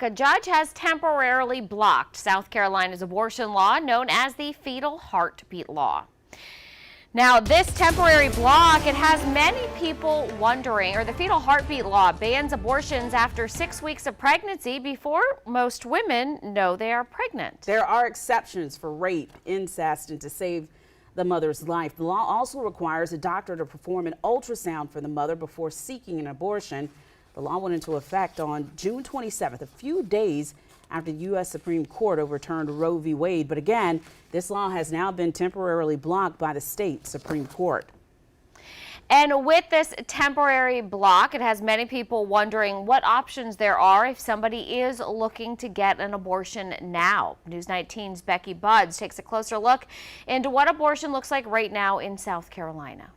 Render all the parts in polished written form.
A judge has temporarily blocked South Carolina's abortion law known as the fetal heartbeat law. Now, this temporary block, it has many people wondering, or the fetal heartbeat law bans abortions after 6 weeks of pregnancy before most women know they are pregnant. There are exceptions for rape, incest, and to save the mother's life. The law also requires a doctor to perform an ultrasound for the mother before seeking an abortion. The law went into effect on June 27th, a few days after the U.S. Supreme Court overturned Roe v. Wade. But again, this law has now been temporarily blocked by the state Supreme Court. And with this temporary block, it has many people wondering what options there are if somebody is looking to get an abortion now. News 19's Becky Buds takes a closer look into what abortion looks like right now in South Carolina.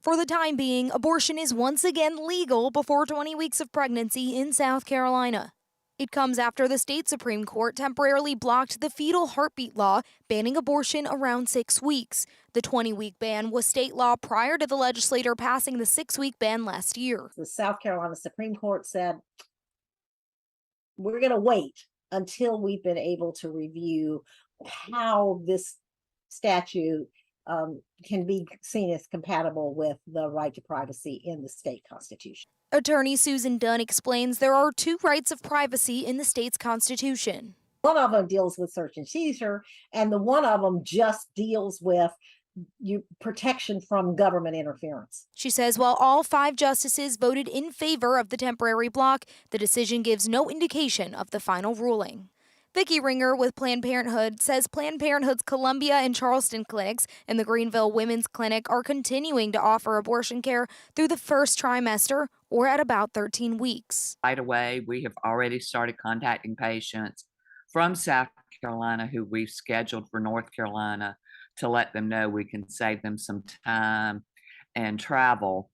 For the time being, abortion is once again legal before 20 weeks of pregnancy in South Carolina. It comes after the state Supreme Court temporarily blocked the fetal heartbeat law, banning abortion around 6 weeks. The 20-week ban was state law prior to the legislature passing the 6-week ban last year. The South Carolina Supreme Court said, we're going to wait until we've been able to review how this statute can be seen as compatible with the right to privacy in the state constitution. Attorney Susan Dunn explains there are two rights of privacy in the state's constitution. One of them deals with search and seizure, and the one of them just deals with protection from government interference. She says while all 5 justices voted in favor of the temporary block, the decision gives no indication of the final ruling. Vicki Ringer with Planned Parenthood says Planned Parenthood's Columbia and Charleston clinics and the Greenville Women's Clinic are continuing to offer abortion care through the first trimester or at about 13 weeks. Right away, we have already started contacting patients from South Carolina who we've scheduled for North Carolina to let them know we can save them some time and travel.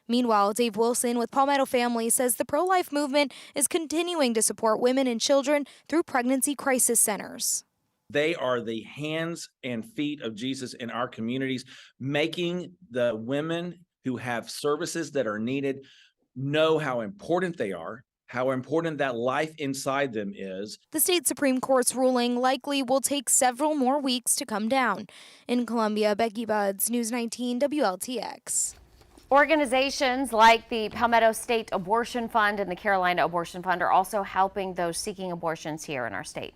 Meanwhile, Dave Wilson with Palmetto Family says the pro-life movement is continuing to support women and children through pregnancy crisis centers. They are the hands and feet of Jesus in our communities, making the women who have services that are needed know how important they are, how important that life inside them is. The state Supreme Court's ruling likely will take several more weeks to come down. In Columbia, Becky Buds, News 19 WLTX. Organizations like the Palmetto State Abortion Fund and the Carolina Abortion Fund are also helping those seeking abortions here in our state.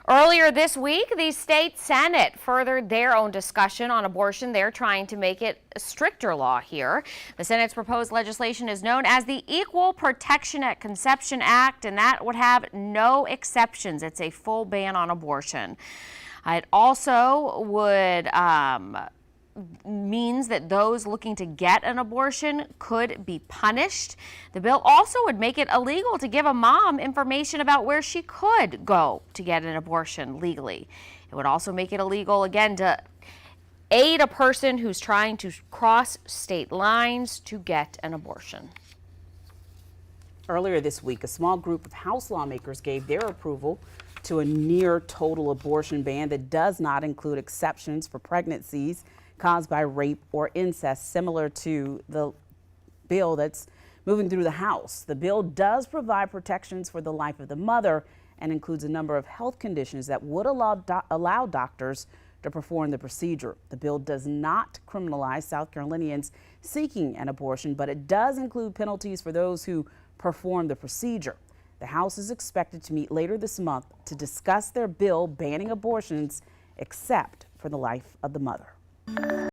Earlier this week, the state Senate furthered their own discussion on abortion. They're trying to make it a stricter law here. The Senate's proposed legislation is known as the Equal Protection at Conception Act, and that would have no exceptions. It's a full ban on abortion. It also would means that those looking to get an abortion could be punished. The bill also would make it illegal to give a mom information about where she could go to get an abortion legally. It would also make it illegal, again, to aid a person who's trying to cross state lines to get an abortion. Earlier this week, a small group of House lawmakers gave their approval to a near total abortion ban that does not include exceptions for pregnancies caused by rape or incest, similar to the bill that's moving through the House. The bill does provide protections for the life of the mother and includes a number of health conditions that would allow doctors to perform the procedure. The bill does not criminalize South Carolinians seeking an abortion, but it does include penalties for those who perform the procedure. The House is expected to meet later this month to discuss their bill banning abortions except for the life of the mother.